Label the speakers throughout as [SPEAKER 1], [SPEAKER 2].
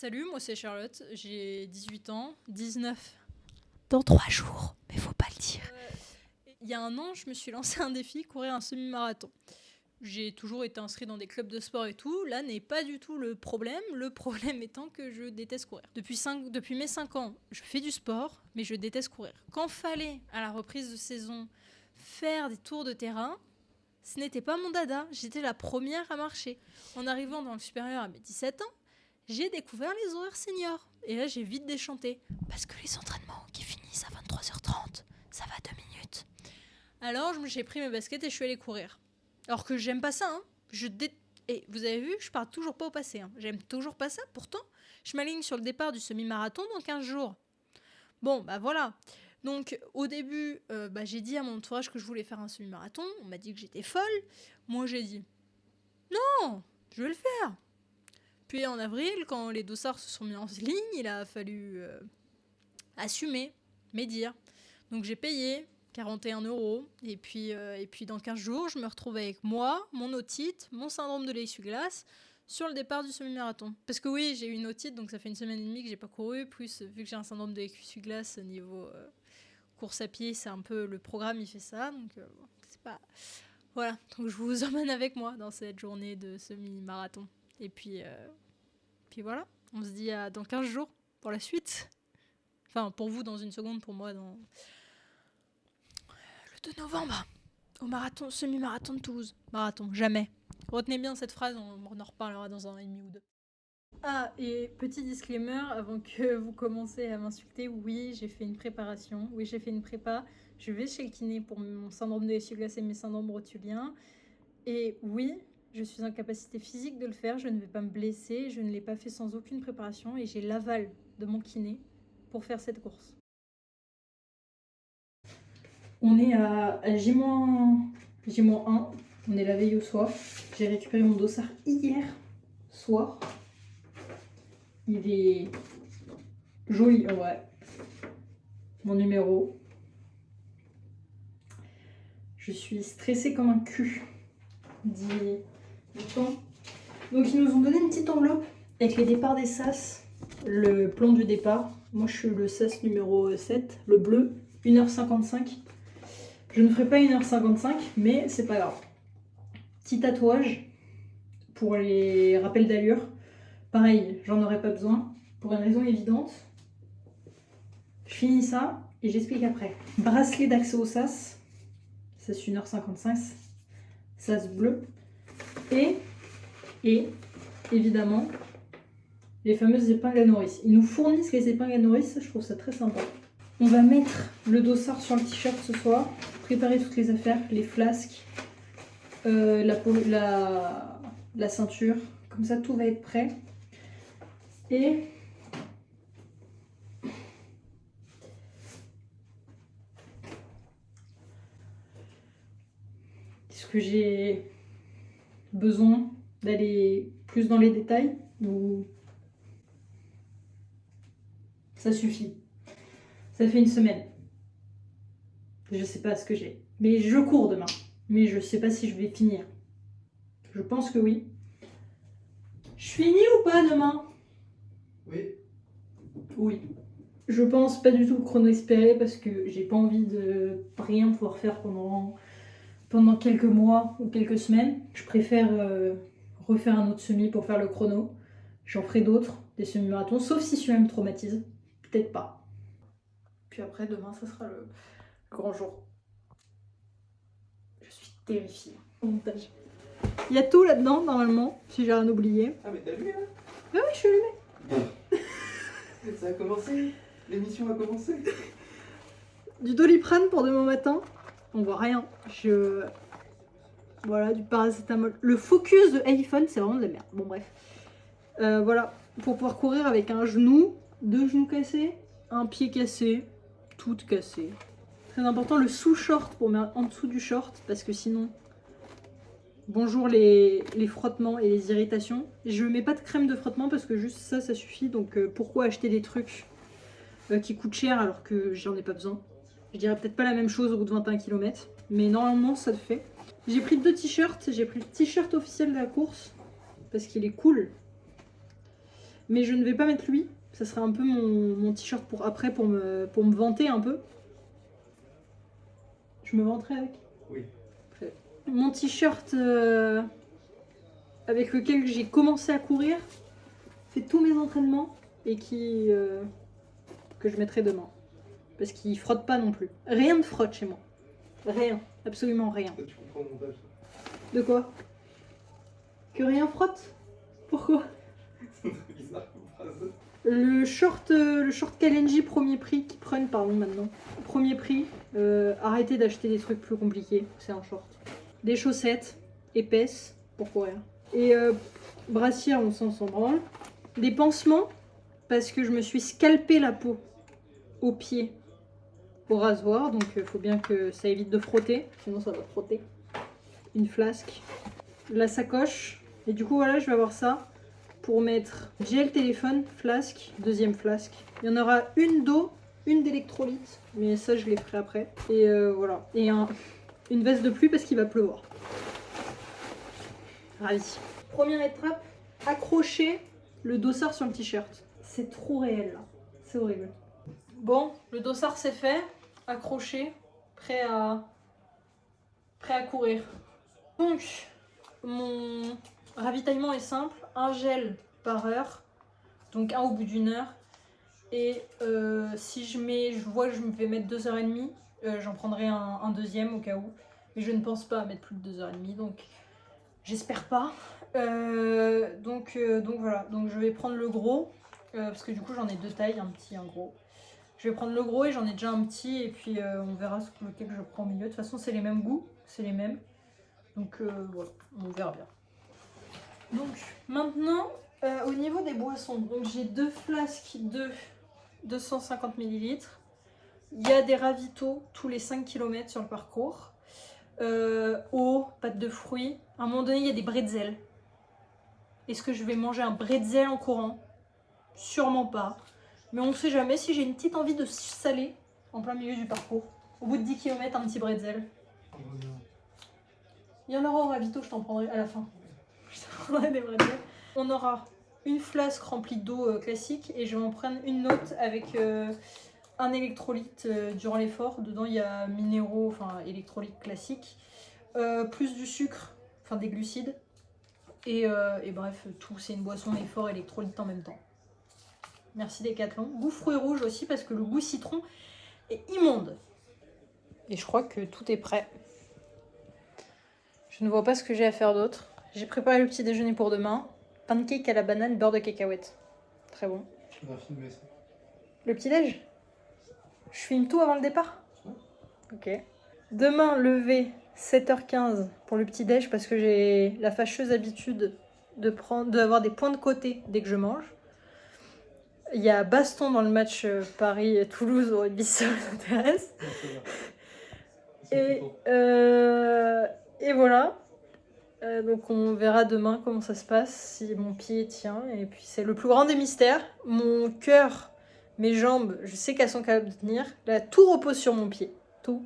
[SPEAKER 1] Salut, moi c'est Charlotte, j'ai 18 ans, 19.
[SPEAKER 2] Dans 3 jours, mais faut pas le dire.
[SPEAKER 1] Il y a un an, je me suis lancé un défi, courir un semi-marathon. J'ai toujours été inscrit dans des clubs de sport et tout, là n'est pas du tout le problème étant que je déteste courir. Depuis mes 5 ans, je fais du sport, mais je déteste courir. Quand fallait, à la reprise de saison, faire des tours de terrain, ce n'était pas mon dada, j'étais la première à marcher. En arrivant dans le supérieur à mes 17 ans, j'ai découvert les horaires seniors. Et là, j'ai vite déchanté.
[SPEAKER 2] Parce que les entraînements qui finissent à 23h30, ça va 2 minutes.
[SPEAKER 1] Alors, j'ai pris mes baskets et je suis allée courir. Alors que j'aime pas ça, hein. Et vous avez vu, je parle toujours pas au passé. Hein. J'aime toujours pas ça. Pourtant, je m'aligne sur le départ du semi-marathon dans 15 jours. Bon, bah voilà. Donc, au début, j'ai dit à mon entourage que je voulais faire un semi-marathon. On m'a dit que j'étais folle. Moi, j'ai dit non, je vais le faire. Puis en avril, quand les dossards se sont mis en ligne, il a fallu assumer, médire. Donc j'ai payé 41 €. Et puis dans 15 jours, je me retrouve avec moi, mon otite, mon syndrome de l'essuie-glace sur le départ du semi-marathon. Parce que oui, j'ai eu une otite, donc ça fait 1 semaine et demie que j'ai pas couru. Plus, vu que j'ai un syndrome de l'essuie-glace niveau course à pied, c'est un peu le programme, il fait ça. Donc c'est pas... Voilà, donc je vous emmène avec moi dans cette journée de semi-marathon. Et puis voilà, on se dit dans 15 jours pour la suite. Enfin, pour vous dans une seconde, pour moi dans le 2 novembre, au marathon, semi-marathon de Toulouse. Marathon, jamais. Retenez bien cette phrase, on en reparlera dans un an et demi ou deux. Ah, et petit disclaimer, avant que vous commencez à m'insulter, oui, j'ai fait une préparation, oui, j'ai fait une prépa. Je vais chez le kiné pour mon syndrome de l'essuie-glace et mes syndromes rotuliens. Et oui, je suis en capacité physique de le faire, je ne vais pas me blesser, je ne l'ai pas fait sans aucune préparation et j'ai l'aval de mon kiné pour faire cette course. On est à J-1, on est la veille au soir. J'ai récupéré mon dossard hier soir. Il est joli en vrai. Mon numéro. Je suis stressée comme un cul. Dit temps. Donc ils nous ont donné une petite enveloppe avec les départs des SAS, le plan du départ. Moi je suis le SAS numéro 7, le bleu, 1h55. Je ne ferai pas 1h55, mais c'est pas grave. Petit tatouage pour les rappels d'allure. Pareil, j'en aurais pas besoin pour une raison évidente. Je finis ça et j'explique après. Bracelet d'accès au SAS, SAS 1h55, SAS bleu. Et évidemment, les fameuses épingles à nourrice. Ils nous fournissent les épingles à nourrice, je trouve ça très sympa. On va mettre le dossard sur le t-shirt ce soir, préparer toutes les affaires, les flasques, la ceinture. Comme ça, tout va être prêt. Et est-ce que j'ai besoin d'aller plus dans les détails ou ça suffit? Ça fait 1 semaine. Je sais pas ce que j'ai. Mais je cours demain. Mais je sais pas si je vais finir. Je pense que oui. Je finis ou pas demain?
[SPEAKER 3] Oui.
[SPEAKER 1] Oui. Je pense pas du tout le chrono espéré parce que j'ai pas envie de rien pouvoir faire pendant quelques mois ou quelques semaines. Je préfère refaire un autre semi pour faire le chrono. J'en ferai d'autres, des semi-marathons, sauf si celui-là me traumatise. Peut-être pas. Puis après, demain, ça sera le grand jour. Je suis terrifiée. Montage. Il y a tout là-dedans, normalement, si j'ai rien oublié.
[SPEAKER 3] Ah mais t'as vu là?
[SPEAKER 1] Ah oui, je suis allumée.
[SPEAKER 3] Ça a commencé. L'émission a commencé.
[SPEAKER 1] Du Doliprane pour demain matin. On voit rien. Voilà, du paracétamol. Le focus de iPhone, c'est vraiment de la merde. Bon, bref. Voilà, pour pouvoir courir avec un genou, 2 genoux cassés, un pied cassé, tout cassé. Très important, le sous-short pour mettre en dessous du short, parce que sinon, bonjour les frottements et les irritations. Je mets pas de crème de frottement parce que juste ça suffit. Donc pourquoi acheter des trucs qui coûtent cher alors que j'en ai pas besoin? Je dirais peut-être pas la même chose au bout de 21 km, mais normalement ça le fait. J'ai pris 2 t-shirts, j'ai pris le t-shirt officiel de la course, parce qu'il est cool. Mais je ne vais pas mettre lui. Ça serait un peu mon t-shirt pour après, pour me vanter un peu. Je me vanterai avec?
[SPEAKER 3] Oui.
[SPEAKER 1] Mon t-shirt avec lequel j'ai commencé à courir, fait tous mes entraînements et que je mettrai demain. Parce qu'il frotte pas non plus. Rien ne frotte chez moi. Rien. Absolument rien.
[SPEAKER 3] Tu comprends le montage.
[SPEAKER 1] De quoi? Que rien frotte? Pourquoi?
[SPEAKER 3] C'est très bizarre comme phrase.
[SPEAKER 1] Le short Kalenji premier prix, qui prennent pardon maintenant. Premier prix, arrêtez d'acheter des trucs plus compliqués, c'est un short. Des chaussettes épaisses pour courir. Et brassière, on s'en branle. Des pansements, parce que je me suis scalpé la peau au pied au rasoir, donc il faut bien que ça évite de frotter, sinon ça va frotter. Une flasque, la sacoche, et du coup voilà, je vais avoir ça pour mettre gel téléphone, flasque, deuxième flasque. Il y en aura une d'eau, une d'électrolyte, mais ça je les ferai après. Et voilà, et une veste de pluie parce qu'il va pleuvoir. Ravi. Première étape, accrocher le dossard sur le t-shirt. C'est trop réel là, c'est horrible. Bon, le dossard c'est fait, accroché, prêt à courir. Donc, mon ravitaillement est simple, un gel par heure, donc un au bout d'une heure. Et si je vois que je vais mettre 2h30, j'en prendrai un deuxième au cas où. Mais je ne pense pas à mettre plus de 2h30, donc j'espère pas. Donc voilà, donc je vais prendre le gros, parce que du coup j'en ai deux tailles, un petit et un gros. Je vais prendre le gros et j'en ai déjà un petit, et puis on verra lequel je prends au milieu. De toute façon c'est les mêmes goûts, c'est les mêmes. Donc voilà, on verra bien. Donc maintenant, au niveau des boissons, donc j'ai deux flasques de 250 ml. Il y a des ravitaux tous les 5 km sur le parcours. Eau, pâte de fruits. À un moment donné, il y a des bretzels. Est-ce que je vais manger un bretzel en courant? Sûrement pas. Mais on ne sait jamais si j'ai une petite envie de saler en plein milieu du parcours. Au bout de 10 km, un petit bretzel. Il y en aura au ravito, je t'en prendrai à la fin. Je t'en prendrai des bretzels. On aura une flasque remplie d'eau classique et je vais en prendre une autre avec un électrolyte durant l'effort. Dedans, il y a minéraux, enfin électrolyte classique, plus du sucre, enfin des glucides. Et bref, tout, c'est une boisson effort électrolyte en même temps. Merci Décathlon. Goût fruits rouges aussi parce que le goût citron est immonde. Et je crois que tout est prêt. Je ne vois pas ce que j'ai à faire d'autre. J'ai préparé le petit déjeuner pour demain. Pancake à la banane, beurre de cacahuète. Très bon.
[SPEAKER 3] Tu vas filmer ça.
[SPEAKER 1] Le petit déj? Je filme tout avant le départ? Ok. Demain, lever 7h15 pour le petit déj parce que j'ai la fâcheuse habitude d'avoir des points de côté dès que je mange. Il y a baston dans le match Paris-Toulouse au rugby, ça vous intéresse. Et voilà. Donc on verra demain comment ça se passe, si mon pied tient. Et puis c'est le plus grand des mystères. Mon cœur, mes jambes, je sais qu'elles sont capables de tenir. Là, tout repose sur mon pied. Tout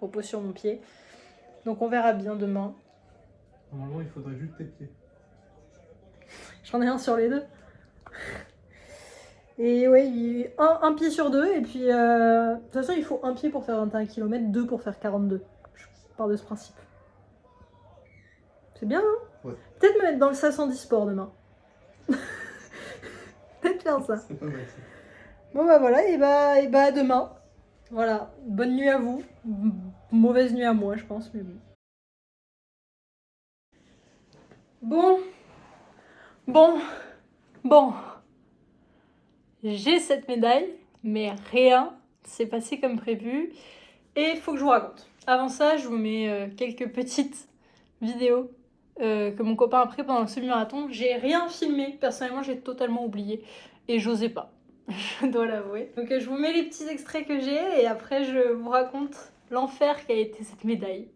[SPEAKER 1] repose sur mon pied. Donc on verra bien demain.
[SPEAKER 3] Normalement, il faudrait juste tes pieds.
[SPEAKER 1] J'en ai un sur les deux. Et oui, un pied sur deux. Et puis, de toute façon, il faut un pied pour faire 21 km, deux pour faire 42. Je pars de ce principe. C'est bien, hein?
[SPEAKER 3] Ouais.
[SPEAKER 1] Peut-être me mettre dans le SAS en e-sport demain. Peut-être faire ça.
[SPEAKER 3] C'est pas mal ça.
[SPEAKER 1] Bon bah voilà, et bah à demain. Voilà, bonne nuit à vous. Mauvaise nuit à moi, je pense, mais bon. Bon. J'ai cette médaille, mais rien s'est passé comme prévu. Et il faut que je vous raconte. Avant ça, je vous mets quelques petites vidéos que mon copain a pris pendant le semi-marathon. J'ai rien filmé, personnellement j'ai totalement oublié. Et j'osais pas, je dois l'avouer. Donc je vous mets les petits extraits que j'ai et après je vous raconte l'enfer qu'a été cette médaille.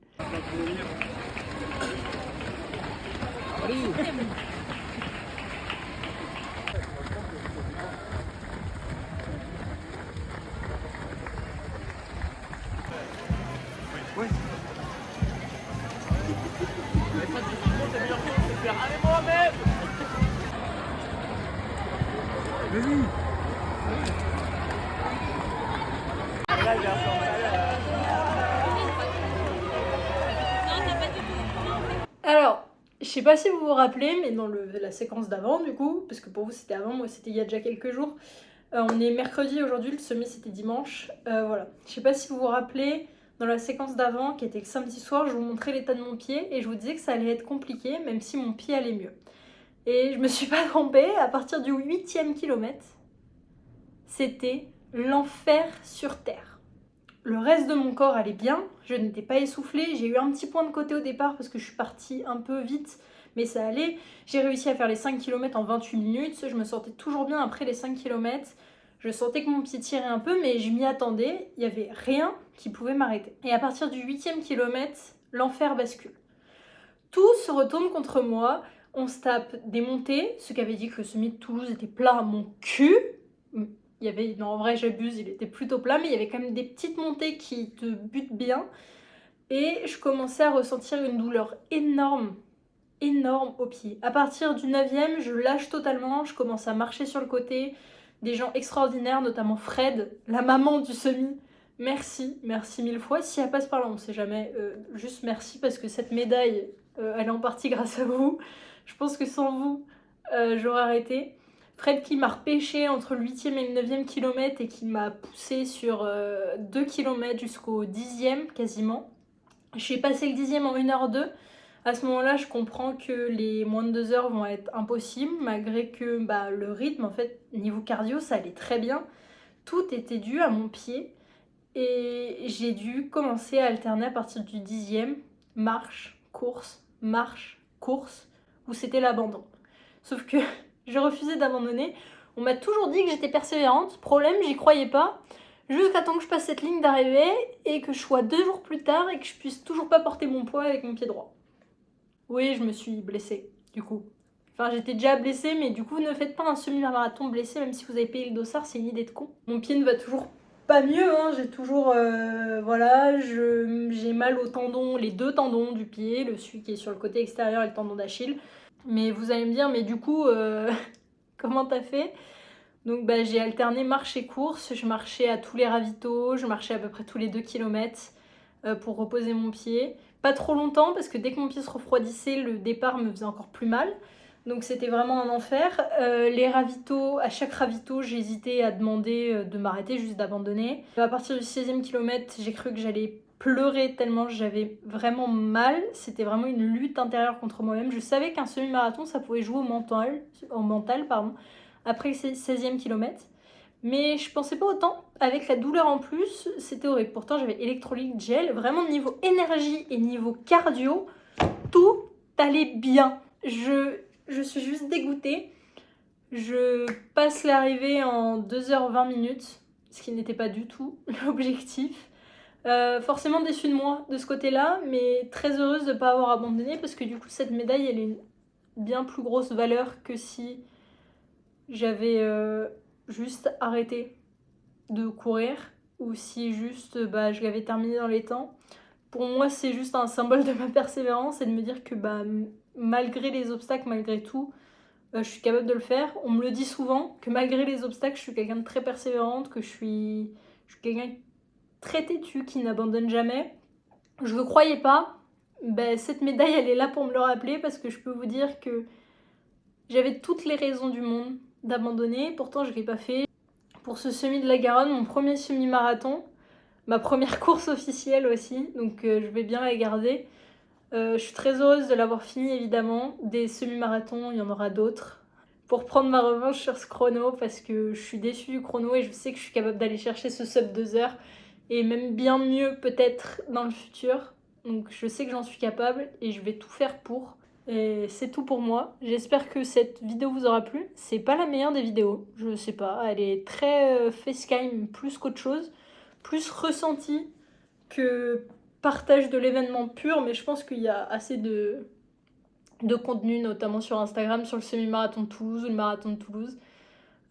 [SPEAKER 1] Alors, je sais pas si vous vous rappelez, mais dans la séquence d'avant, du coup, parce que pour vous c'était avant, moi c'était il y a déjà quelques jours. On est mercredi aujourd'hui, le semi c'était dimanche. Voilà. Je sais pas si vous vous rappelez, dans la séquence d'avant, qui était le samedi soir, je vous montrais l'état de mon pied et je vous disais que ça allait être compliqué, même si mon pied allait mieux. Et je me suis pas trompée, à partir du 8e kilomètre, c'était l'enfer sur terre. Le reste de mon corps allait bien, je n'étais pas essoufflée, j'ai eu un petit point de côté au départ parce que je suis partie un peu vite, mais ça allait. J'ai réussi à faire les 5 km en 28 minutes, je me sentais toujours bien après les 5 km. Je sentais que mon pied tirait un peu, mais je m'y attendais, il n'y avait rien qui pouvait m'arrêter. Et à partir du 8e kilomètre, l'enfer bascule. Tout se retourne contre moi, on se tape des montées, ce qui avait dit que le semi de Toulouse était plat à mon cul. Il y avait, non en vrai j'abuse, il était plutôt plat, mais il y avait quand même des petites montées qui te butent bien. Et je commençais à ressentir une douleur énorme au pied. À partir du 9e, je lâche totalement, je commence à marcher sur le côté. Des gens extraordinaires, notamment Fred, la maman du semi. Merci mille fois. Si elle passe par là, on ne sait jamais. Juste merci parce que cette médaille, elle est en partie grâce à vous. Je pense que sans vous, j'aurais arrêté. Fred qui m'a repêché entre le 8e et le 9e kilomètre et qui m'a poussé sur 2 km jusqu'au 10e quasiment. J'ai passé le 10e en 1h02. À ce moment-là, je comprends que les moins de 2 heures vont être impossibles, malgré que le rythme, en fait, niveau cardio, ça allait très bien. Tout était dû à mon pied. Et j'ai dû commencer à alterner à partir du 10e, marche, course, où c'était l'abandon. Sauf que je refusais d'abandonner. On m'a toujours dit que j'étais persévérante. Problème, j'y croyais pas. Jusqu'à temps que je passe cette ligne d'arrivée et que je sois 2 jours plus tard et que je puisse toujours pas porter mon poids avec mon pied droit. Oui, je me suis blessée, du coup. Enfin, j'étais déjà blessée, mais du coup, ne faites pas un semi-marathon blessé, même si vous avez payé le dossard, c'est une idée de con. Mon pied ne va toujours pas mieux, hein. J'ai toujours, j'ai mal aux tendons, les 2 tendons du pied, celui qui est sur le côté extérieur et le tendon d'Achille. Mais vous allez me dire, mais du coup, comment t'as fait ? Donc j'ai alterné marche et course, je marchais à tous les ravitaux, je marchais à peu près tous les 2 km pour reposer mon pied. Pas trop longtemps parce que dès que mon pied se refroidissait, le départ me faisait encore plus mal. Donc c'était vraiment un enfer. Les ravitaux, à chaque ravito, j'hésitais à demander de m'arrêter, juste d'abandonner. À partir du 16e kilomètre, j'ai cru que j'allais pleurer tellement j'avais vraiment mal. C'était vraiment une lutte intérieure contre moi-même. Je savais qu'un semi-marathon, ça pouvait jouer au mental, après le 16e kilomètre. Mais je pensais pas autant. Avec la douleur en plus, c'était horrible. Pourtant, j'avais électrolyte gel. Vraiment, niveau énergie et niveau cardio, tout allait bien. Je suis juste dégoûtée. Je passe l'arrivée en 2h20 minutes, ce qui n'était pas du tout l'objectif. Forcément déçue de moi de ce côté-là, mais très heureuse de ne pas avoir abandonné parce que du coup, cette médaille, elle a une bien plus grosse valeur que si j'avais juste arrêté de courir ou si juste je l'avais terminé dans les temps. Pour moi, c'est juste un symbole de ma persévérance et de me dire que malgré les obstacles, malgré tout, je suis capable de le faire. On me le dit souvent, que malgré les obstacles, je suis quelqu'un de très persévérante, que je suis quelqu'un très têtu, qui n'abandonne jamais. Je ne le croyais pas. Cette médaille, elle est là pour me le rappeler parce que je peux vous dire que j'avais toutes les raisons du monde d'abandonner. Pourtant, je ne l'ai pas fait. Pour ce semi de la Garonne, mon premier semi-marathon, ma première course officielle aussi, donc je vais bien la garder. Je suis très heureuse de l'avoir fini, évidemment. Des semi-marathons, il y en aura d'autres. Pour prendre ma revanche sur ce chrono, parce que je suis déçue du chrono et je sais que je suis capable d'aller chercher ce sub 2 heures. Et même bien mieux peut-être dans le futur. Donc je sais que j'en suis capable et je vais tout faire pour. Et c'est tout pour moi. J'espère que cette vidéo vous aura plu. C'est pas la meilleure des vidéos, je sais pas. Elle est très facecam plus qu'autre chose. Plus ressenti que partage de l'événement pur. Mais je pense qu'il y a assez de contenu, notamment sur Instagram, sur le semi-marathon de Toulouse ou le marathon de Toulouse.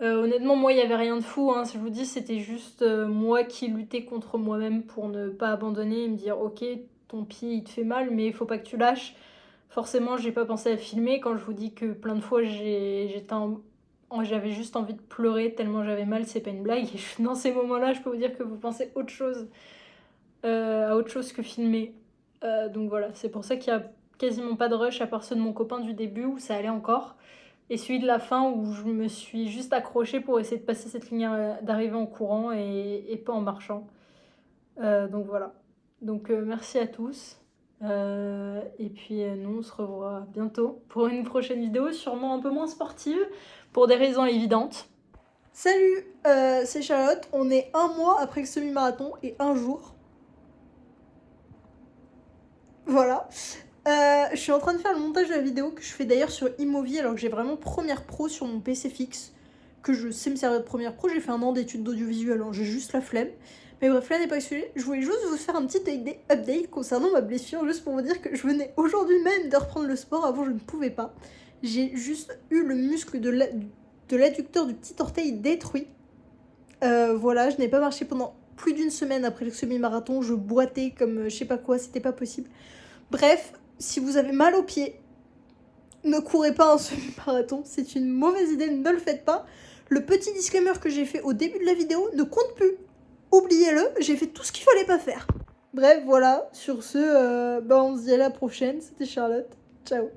[SPEAKER 1] Honnêtement, moi, il n'y avait rien de fou. Je vous dis, c'était juste moi qui luttais contre moi-même pour ne pas abandonner et me dire « Ok, ton pied, il te fait mal, mais il faut pas que tu lâches. » Forcément, j'ai pas pensé à filmer quand je vous dis que plein de fois, j'étais j'avais juste envie de pleurer tellement j'avais mal, c'est pas une blague. Et dans ces moments-là, je peux vous dire que vous pensez à autre chose que filmer. Donc voilà, c'est pour ça qu'il y a quasiment pas de rush à part ceux de mon copain du début où ça allait encore. Et celui de la fin où je me suis juste accrochée pour essayer de passer cette ligne d'arrivée en courant et pas en marchant. Donc voilà. Donc merci à tous. Et puis nous on se revoit bientôt pour une prochaine vidéo, sûrement un peu moins sportive, pour des raisons évidentes. Salut, c'est Charlotte, on est 1 mois après le semi-marathon et 1 jour. Voilà. Je suis en train de faire le montage de la vidéo que je fais d'ailleurs sur iMovie alors que j'ai vraiment Premiere Pro sur mon PC fixe, que je sais me servir de Premiere Pro, j'ai fait 1 an d'études d'audiovisuel, alors j'ai juste la flemme. Mais bref, là n'est pas le sujet, je voulais juste vous faire un petit update concernant ma blessure, juste pour vous dire que je venais aujourd'hui même de reprendre le sport, avant je ne pouvais pas. J'ai juste eu le muscle de l'adducteur du petit orteil détruit. Voilà, je n'ai pas marché pendant plus d'1 semaine après le semi-marathon, je boitais comme je sais pas quoi, c'était pas possible. Bref, si vous avez mal aux pieds, ne courez pas un semi-marathon, c'est une mauvaise idée, ne le faites pas. Le petit disclaimer que j'ai fait au début de la vidéo ne compte plus. Oubliez-le, j'ai fait tout ce qu'il fallait pas faire. Bref, voilà, sur ce, on se dit à la prochaine, c'était Charlotte, ciao.